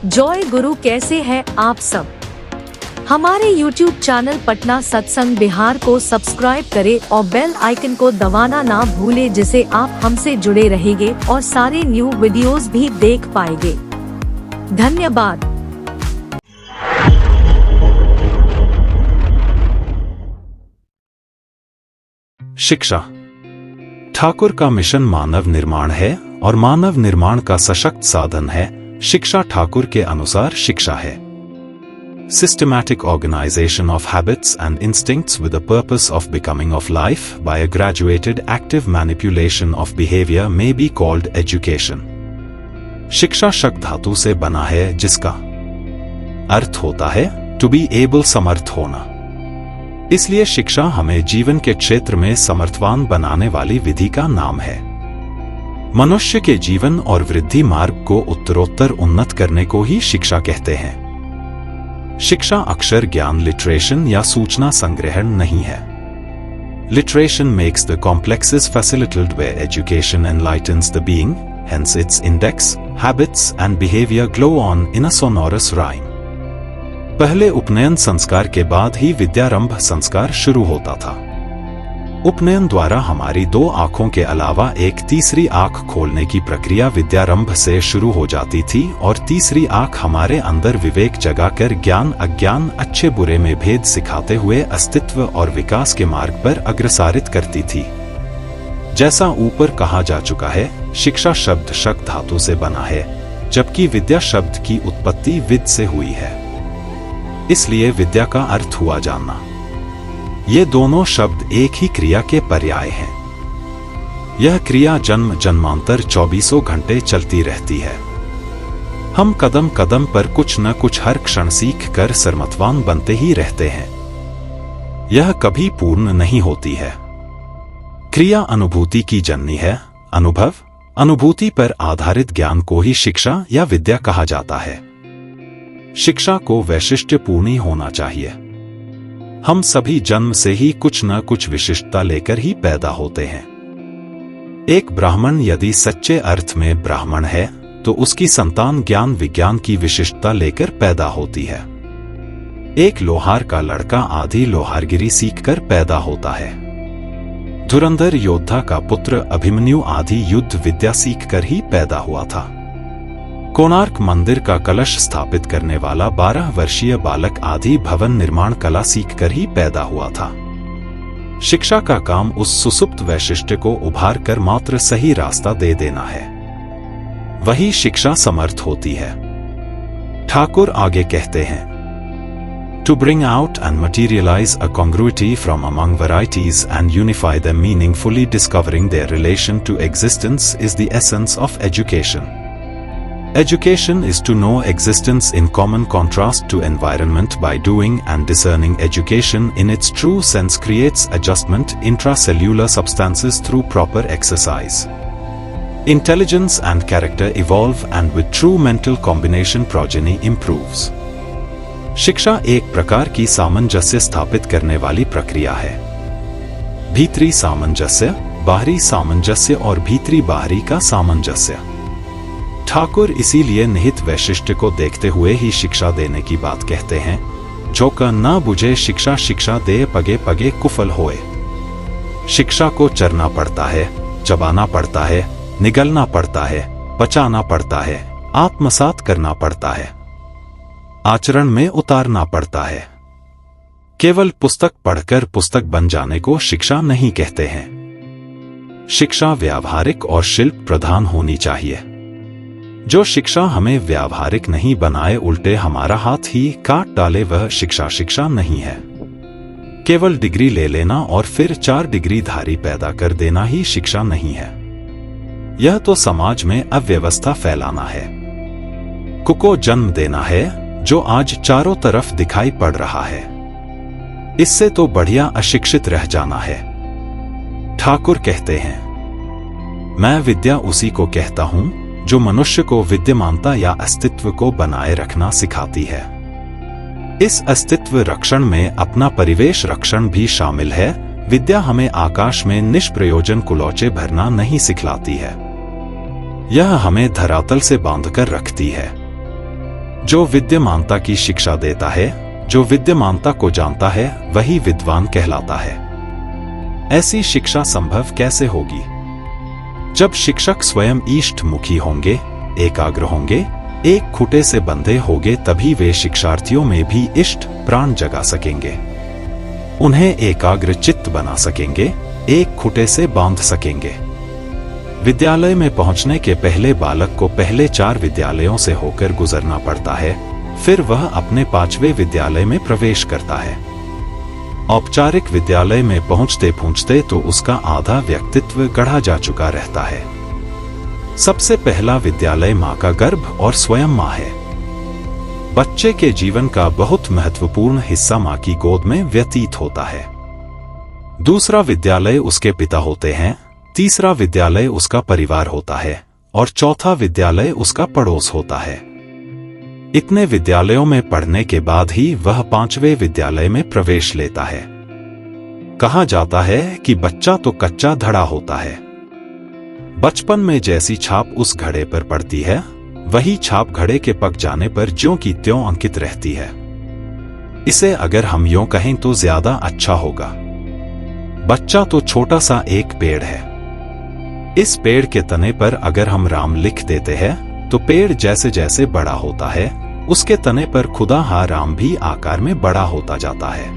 जय गुरु, कैसे हैं आप सब। हमारे YouTube चैनल पटना सत्संग बिहार को सब्सक्राइब करें और बेल आइकन को दबाना ना भूलें, जिससे आप हमसे जुड़े रहेंगे और सारे न्यू वीडियोस भी देख पाएंगे। धन्यवाद। शिक्षा। ठाकुर का मिशन मानव निर्माण है और मानव निर्माण का सशक्त साधन है शिक्षा। ठाकुर के अनुसार शिक्षा है systematic organization of habits and instincts with the purpose of becoming of life by a graduated active manipulation of behavior may be called education. शिक्षा शब्द धातु से बना है जिसका अर्थ होता है to be able, समर्थ होना। इसलिए शिक्षा हमें जीवन के क्षेत्र में समर्थवान बनाने वाली विधि का नाम है। मनुष्य के जीवन और वृद्धि मार्ग को उत्तरोत्तर उन्नत करने को ही शिक्षा कहते हैं। शिक्षा अक्षर ज्ञान लिटरेशन या सूचना संग्रहण नहीं है। Literation makes the complexes facilitated where education enlightens the being, hence its index, habits and behavior glow on in a sonorous rhyme. पहले उपनयन संस्कार के बाद ही विद्यारंभ संस्कार शुरू होता था। उपनयन द्वारा हमारी दो आंखों के अलावा एक तीसरी आंख खोलने की प्रक्रिया विद्यारंभ से शुरू हो जाती थी और तीसरी आंख हमारे अंदर विवेक जगाकर ज्ञान अज्ञान अच्छे बुरे में भेद सिखाते हुए अस्तित्व और विकास के मार्ग पर अग्रसारित करती थी। जैसा ऊपर कहा जा चुका है, शिक्षा शब्द शक धातु से बना है, जबकि विद्या शब्द की उत्पत्ति विद से हुई है। इसलिए विद्या का अर्थ हुआ जानना। ये दोनों शब्द एक ही क्रिया के पर्याय हैं। यह क्रिया जन्म जन्मांतर 24 घंटे चलती रहती है। हम कदम कदम पर कुछ न कुछ हर क्षण सीख कर सर्मथवान बनते ही रहते हैं। यह कभी पूर्ण नहीं होती है। क्रिया अनुभूति की जननी है। अनुभव अनुभूति पर आधारित ज्ञान को ही शिक्षा या विद्या कहा जाता है। शिक्षा को वैशिष्ट्यपूर्ण ही होना चाहिए। हम सभी जन्म से ही कुछ न कुछ विशिष्टता लेकर ही पैदा होते हैं। एक ब्राह्मण यदि सच्चे अर्थ में ब्राह्मण है तो उसकी संतान ज्ञान विज्ञान की विशिष्टता लेकर पैदा होती है। एक लोहार का लड़का आधी लोहारगिरी सीखकर पैदा होता है। धुरंधर योद्धा का पुत्र अभिमन्यु आधी युद्ध विद्या सीखकर ही पैदा हुआ था। कोणार्क मंदिर का कलश स्थापित करने वाला 12 वर्षीय बालक आदि भवन निर्माण कला सीखकर ही पैदा हुआ था। शिक्षा का काम उस सुसुप्त वैशिष्ट्य को उभार कर मात्र सही रास्ता दे देना है। वही शिक्षा समर्थ होती है। ठाकुर आगे कहते हैं, To bring out and materialize a congruity from among varieties and unify them meaningfully, discovering their relation to existence is the essence of education. Education is to know existence in common contrast to environment by doing and discerning. Education in its true sense creates adjustment intracellular substances through proper exercise. Intelligence and character evolve and with true mental combination progeny improves. शिक्षा एक प्रकार की सामंजस्य स्थापित करने वाली प्रक्रिया है। भीतरी सामंजस्य, बाहरी सामंजस्य और भीतरी बाहरी का सामंजस्य। ठाकुर इसीलिए निहित वैशिष्ट्य को देखते हुए ही शिक्षा देने की बात कहते हैं। जो क न बुझे शिक्षा, शिक्षा दे पगे पगे कुफल होए। शिक्षा को चरना पड़ता है, चबाना पड़ता है, निगलना पड़ता है, पचाना पड़ता है, आत्मसात करना पड़ता है, आचरण में उतारना पड़ता है। केवल पुस्तक पढ़कर पुस्तक बन जाने को शिक्षा नहीं कहते हैं। शिक्षा व्यावहारिक और शिल्प प्रधान होनी चाहिए। जो शिक्षा हमें व्यावहारिक नहीं बनाए, उल्टे हमारा हाथ ही काट डाले, वह शिक्षा शिक्षा नहीं है। केवल डिग्री ले लेना और फिर 4 डिग्री धारी पैदा कर देना ही शिक्षा नहीं है। यह तो समाज में अव्यवस्था फैलाना है। कुको जन्म देना है, जो आज चारों तरफ दिखाई पड़ रहा है। इससे तो बढ़िया अशिक्षित रह जाना है। ठाकुर कहते हैं, मैं विद्या उसी को कहता हूं जो मनुष्य को विद्यमानता या अस्तित्व को बनाए रखना सिखाती है। इस अस्तित्व रक्षण में अपना परिवेश रक्षण भी शामिल है। विद्या हमें आकाश में निष्प्रयोजन कुलौचे भरना नहीं सिखलाती है। यह हमें धरातल से बांधकर रखती है। जो विद्यमानता की शिक्षा देता है, जो विद्यमानता को जानता है, वही विद्वान कहलाता है। ऐसी शिक्षा संभव कैसे होगी? जब शिक्षक स्वयं इष्टमुखी होंगे, एकाग्र होंगे, एक खूंटे से बंधे होंगे, तभी वे शिक्षार्थियों में भी इष्ट प्राण जगा सकेंगे, उन्हें एकाग्र चित्त बना सकेंगे, एक खूंटे से बांध सकेंगे। विद्यालय में पहुंचने के पहले बालक को पहले 4 विद्यालयों से होकर गुजरना पड़ता है, फिर वह अपने 5वें विद्यालय में प्रवेश करता है। औपचारिक विद्यालय में पहुंचते पहुंचते तो उसका आधा व्यक्तित्व गढ़ा जा चुका रहता है। सबसे पहला विद्यालय मां का गर्भ और स्वयं मां है। बच्चे के जीवन का बहुत महत्वपूर्ण हिस्सा मां की गोद में व्यतीत होता है। दूसरा विद्यालय उसके पिता होते हैं, तीसरा विद्यालय उसका परिवार होता है और चौथा विद्यालय उसका पड़ोस होता है। इतने विद्यालयों में पढ़ने के बाद ही वह 5वें विद्यालय में प्रवेश लेता है। कहा जाता है कि बच्चा तो कच्चा धड़ा होता है। बचपन में जैसी छाप उस घड़े पर पड़ती है, वही छाप घड़े के पक जाने पर ज्यों की त्यों अंकित रहती है। इसे अगर हम यूं कहें तो ज्यादा अच्छा होगा। बच्चा तो छोटा सा एक पेड़ है। इस पेड़ के तने पर अगर हम राम लिख देते हैं तो पेड़ जैसे जैसे बड़ा होता है, उसके तने पर खुदा हा राम भी आकार में बड़ा होता जाता है।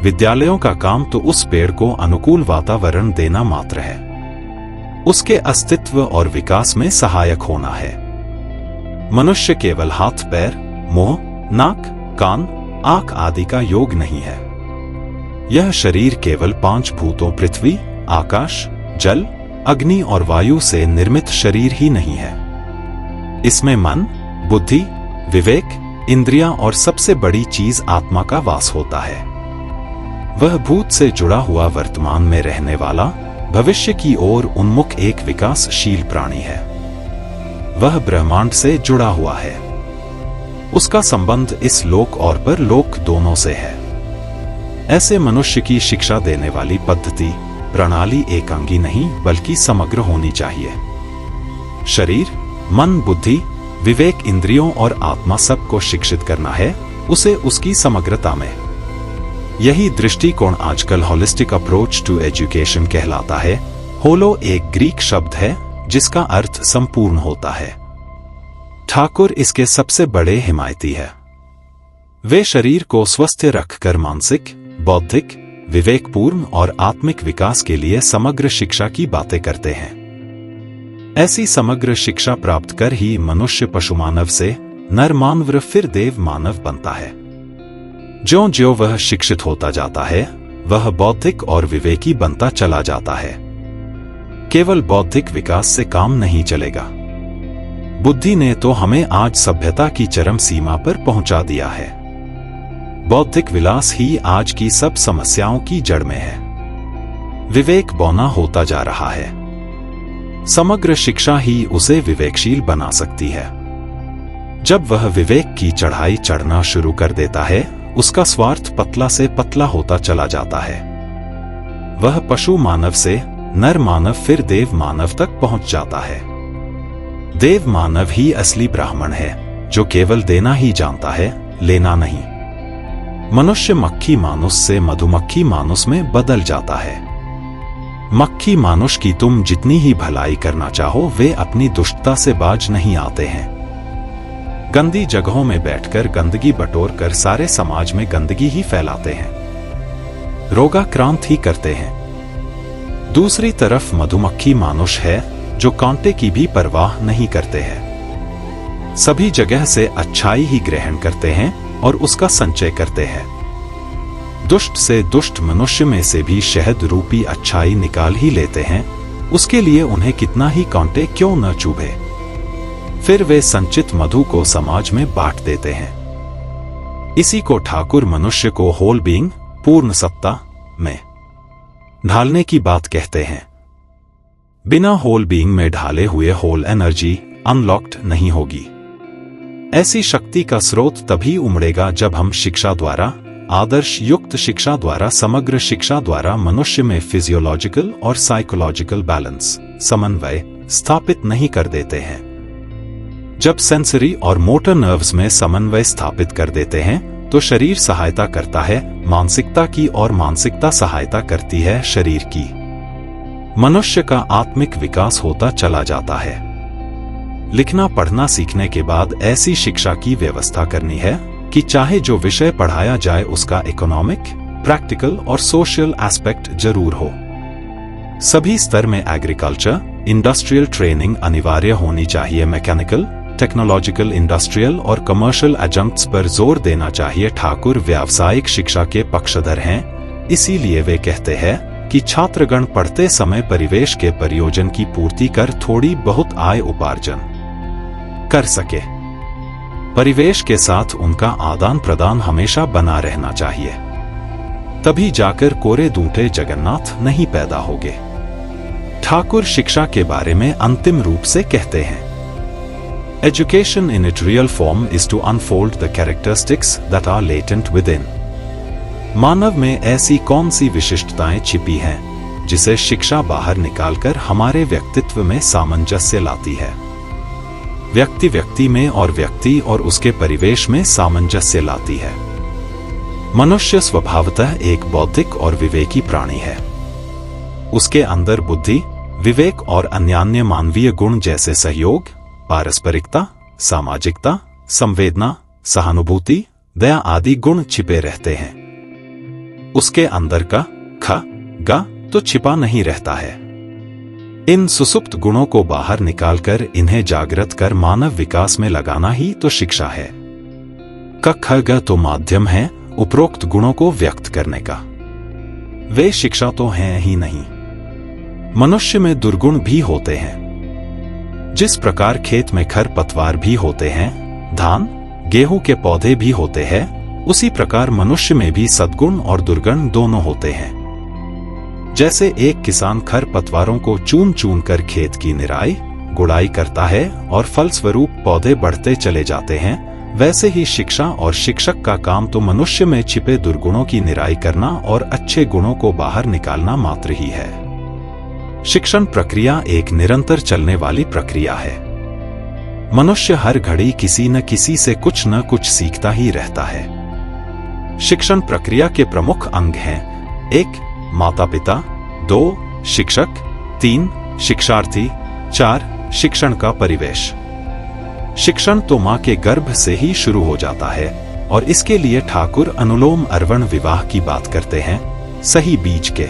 विद्यालयों का काम तो उस पेड़ को अनुकूल वातावरण देना मात्र है, उसके अस्तित्व और विकास में सहायक होना है। मनुष्य केवल हाथ पैर, मुंह, नाक, कान, आंख आदि का योग नहीं है। यह शरीर केवल 5 भूतों पृथ्वी, आकाश, जल, अग्नि और वायु से निर्मित शरीर ही नहीं है। इसमें मन, बुद्धि, विवेक, इंद्रियां और सबसे बड़ी चीज आत्मा का वास होता है। वह भूत से जुड़ा हुआ वर्तमान में रहने वाला, भविष्य की ओर उन्मुख एक विकासशील प्राणी है। वह ब्रह्मांड से जुड़ा हुआ है। उसका संबंध इस लोक और परलोक दोनों से है। ऐसे मनुष्य की शिक्षा देने वाली पद्धति, प्रणाली एकांगी नहीं बल्कि समग्र होनी चाहिए। शरीर, मन, बुद्धि, विवेक, इंद्रियों और आत्मा सबको शिक्षित करना है, उसे उसकी समग्रता में। यही दृष्टिकोण आजकल होलिस्टिक अप्रोच टू एजुकेशन कहलाता है। होलो एक ग्रीक शब्द है जिसका अर्थ संपूर्ण होता है। ठाकुर इसके सबसे बड़े हिमायती है। वे शरीर को स्वस्थ रखकर मानसिक, बौद्धिक, विवेकपूर्ण और आत्मिक विकास के लिए समग्र शिक्षा की बातें करते हैं। ऐसी समग्र शिक्षा प्राप्त कर ही मनुष्य पशु मानव से नर मानव फिर देव मानव बनता है। ज्यों ज्यों वह शिक्षित होता जाता है, वह बौद्धिक और विवेकी बनता चला जाता है। केवल बौद्धिक विकास से काम नहीं चलेगा। बुद्धि ने तो हमें आज सभ्यता की चरम सीमा पर पहुंचा दिया है। बौद्धिक विलास ही आज की सब समस्याओं की जड़ में है। विवेक बौना होता जा रहा है। समग्र शिक्षा ही उसे विवेकशील बना सकती है। जब वह विवेक की चढ़ाई चढ़ना शुरू कर देता है, उसका स्वार्थ पतला से पतला होता चला जाता है। वह पशु मानव से नर मानव फिर देव मानव तक पहुंच जाता है। देव मानव ही असली ब्राह्मण है, जो केवल देना ही जानता है, लेना नहीं। मनुष्य मक्खी मानुष से मधुमक्खी मानुष में बदल जाता है। मक्खी मानुष की तुम जितनी ही भलाई करना चाहो, वे अपनी दुष्टता से बाज नहीं आते हैं। गंदी जगहों में बैठकर गंदगी बटोर कर सारे समाज में गंदगी ही फैलाते हैं, रोगाक्रांत ही करते हैं। दूसरी तरफ मधुमक्खी मानुष है जो कांटे की भी परवाह नहीं करते हैं। सभी जगह से अच्छाई ही ग्रहण करते हैं और उसका संचय करते हैं। दुष्ट से दुष्ट मनुष्य में से भी शहद रूपी अच्छाई निकाल ही लेते हैं, उसके लिए उन्हें कितना ही कांटे क्यों न चुभे। फिर वे संचित मधु को समाज में बांट देते हैं। इसी को ठाकुर मनुष्य को होल बीइंग, पूर्ण सत्ता में ढालने की बात कहते हैं। बिना होल बीइंग में ढाले हुए होल एनर्जी अनलॉक्ड नहीं होगी। ऐसी शक्ति का स्रोत तभी उमड़ेगा जब हम शिक्षा द्वारा, आदर्श युक्त शिक्षा द्वारा, समग्र शिक्षा द्वारा मनुष्य में फिजियोलॉजिकल और साइकोलॉजिकल बैलेंस, समन्वय स्थापित नहीं कर देते हैं। जब सेंसरी और मोटर नर्व्स में समन्वय स्थापित कर देते हैं तो शरीर सहायता करता है मानसिकता की और मानसिकता सहायता करती है शरीर की। मनुष्य का आत्मिक विकास होता चला जाता है। लिखना पढ़ना सीखने के बाद ऐसी शिक्षा की व्यवस्था करनी है कि चाहे जो विषय पढ़ाया जाए उसका इकोनॉमिक, प्रैक्टिकल और सोशल एस्पेक्ट जरूर हो। सभी स्तर में एग्रीकल्चर, इंडस्ट्रियल ट्रेनिंग अनिवार्य होनी चाहिए। मैकेनिकल, टेक्नोलॉजिकल, इंडस्ट्रियल और कमर्शियल एडजंक्ट्स पर जोर देना चाहिए। ठाकुर व्यावसायिक शिक्षा के पक्षधर हैं, इसीलिए वे कहते हैं कि छात्रगण पढ़ते समय परिवेश के प्रयोजन की पूर्ति कर थोड़ी बहुत आय उपार्जन कर सके। परिवेश के साथ उनका आदान प्रदान हमेशा बना रहना चाहिए, तभी जाकर कोरे दूंटे जगन्नाथ नहीं पैदा होगे। ठाकुर शिक्षा के बारे में अंतिम रूप से कहते हैं, Education in its real form is to unfold the characteristics that are latent within. मानव में ऐसी कौन सी विशिष्टताएं छिपी हैं जिसे शिक्षा बाहर निकालकर हमारे व्यक्तित्व में सामंजस्य लाती है। व्यक्ति व्यक्ति में और व्यक्ति और उसके परिवेश में सामंजस्य लाती है। मनुष्य स्वभावतः एक बौद्धिक और विवेकी प्राणी है। उसके अंदर बुद्धि, विवेक और अन्यान्य मानवीय गुण जैसे सहयोग, पारस्परिकता, सामाजिकता, संवेदना, सहानुभूति, दया आदि गुण छिपे रहते हैं। उसके अंदर का ख, ग तो छिपा नहीं रहता है। इन सुसुप्त गुणों को बाहर निकालकर इन्हें जागृत कर मानव विकास में लगाना ही तो शिक्षा है। क, ख, ग तो माध्यम है उपरोक्त गुणों को व्यक्त करने का। वे शिक्षा तो हैं ही नहीं। मनुष्य में दुर्गुण भी होते हैं। जिस प्रकार खेत में खरपतवार भी होते हैं, धान, गेहूं के पौधे भी होते हैं, उसी प्रकार मनुष्य में भी सद्गुण और दुर्गुण दोनों होते हैं। जैसे एक किसान खरपतवारों को चून चून कर खेत की निराई, गुड़ाई करता है और फलस्वरूप पौधे बढ़ते चले जाते हैं, वैसे ही शिक्षा और शिक्षक का काम तो मनुष्य में छिपे दुर्गुणों की निराई करना और अच्छे गुणों को बाहर निकालना मात्र ही है। शिक्षण प्रक्रिया एक निरंतर चलने वाली प्रक्रिया है। मनुष्य हर घड़ी किसी न किसी से कुछ न कुछ सीखता ही रहता है। शिक्षण प्रक्रिया के प्रमुख अंग हैं: 1. माता पिता, 2. शिक्षक, 3. शिक्षार्थी, 4. शिक्षण का परिवेश। शिक्षण तो मां के गर्भ से ही शुरू हो जाता है और इसके लिए ठाकुर अनुलोम अर्वण विवाह की बात करते हैं। सही बीज के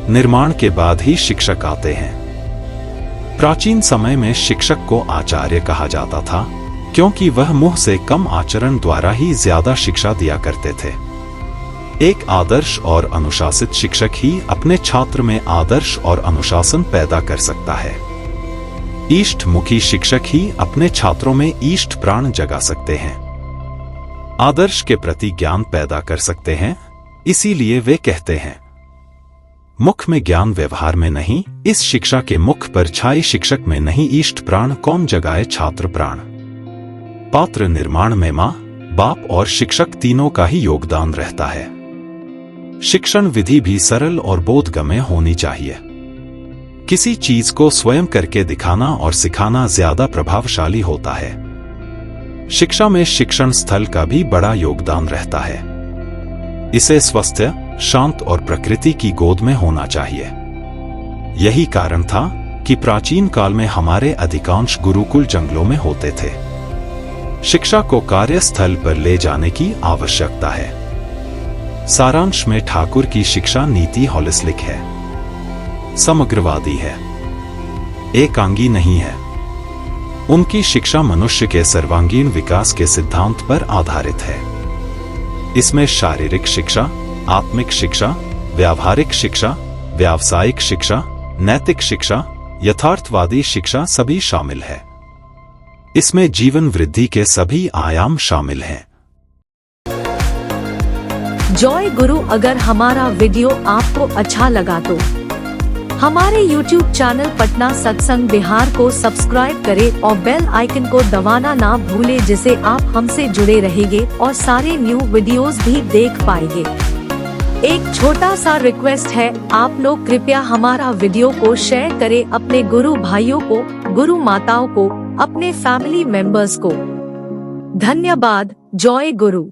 निर्माण के बाद ही शिक्षक आते हैं। प्राचीन समय में शिक्षक को आचार्य कहा जाता था, क्योंकि वह मुंह से कम आचरण द्वारा ही ज्यादा शिक्षा दिया करते थे। एक आदर्श और अनुशासित शिक्षक ही अपने छात्र में आदर्श और अनुशासन पैदा कर सकता है। इष्टमुखी शिक्षक ही अपने छात्रों में इष्ट प्राण जगा सकते हैं, आदर्श के प्रति ज्ञान पैदा कर सकते हैं। इसीलिए वे कहते हैं, मुख में ज्ञान व्यवहार में नहीं। इस शिक्षा के मुख पर छाई शिक्षक में नहीं, इष्ट प्राण कौन जगाए छात्र प्राण। पात्र निर्माण में मां, बाप और शिक्षक तीनों का ही योगदान रहता है। शिक्षण विधि भी सरल और बोधगम्य होनी चाहिए। किसी चीज को स्वयं करके दिखाना और सिखाना ज्यादा प्रभावशाली होता है। शिक्षा में शिक्षण स्थल का भी बड़ा योगदान रहता है। इसे स्वस्थ, शांत और प्रकृति की गोद में होना चाहिए। यही कारण था कि प्राचीन काल में हमारे अधिकांश गुरुकुल जंगलों में होते थे। शिक्षा को कार्यस्थल पर ले जाने की आवश्यकता है। सारांश में ठाकुर की शिक्षा नीति होलिस्टिक है, समग्रवादी है, एकांगी नहीं है। उनकी शिक्षा मनुष्य के सर्वांगीण विकास के सिद्धांत पर आधारित है। इसमें शारीरिक शिक्षा, आत्मिक शिक्षा, व्यावहारिक शिक्षा, व्यावसायिक शिक्षा, नैतिक शिक्षा, यथार्थवादी शिक्षा सभी शामिल है। इसमें जीवन वृद्धि के सभी आयाम शामिल हैं। जय गुरु। अगर हमारा वीडियो आपको अच्छा लगा तो हमारे YouTube चैनल पटना सत्संग बिहार को सब्सक्राइब करें और बेल आइकन को दबाना ना भूलें, जिससे आप हमसे जुड़े रहेंगे और सारे न्यू वीडियोस भी देख पाएंगे। एक छोटा सा रिक्वेस्ट है, आप लोग कृपया हमारा वीडियो को शेयर करें, अपने गुरु भाइयों को, गुरु माताओं को, अपने फैमिली मेंबर्स को। धन्यवाद। जय गुरु।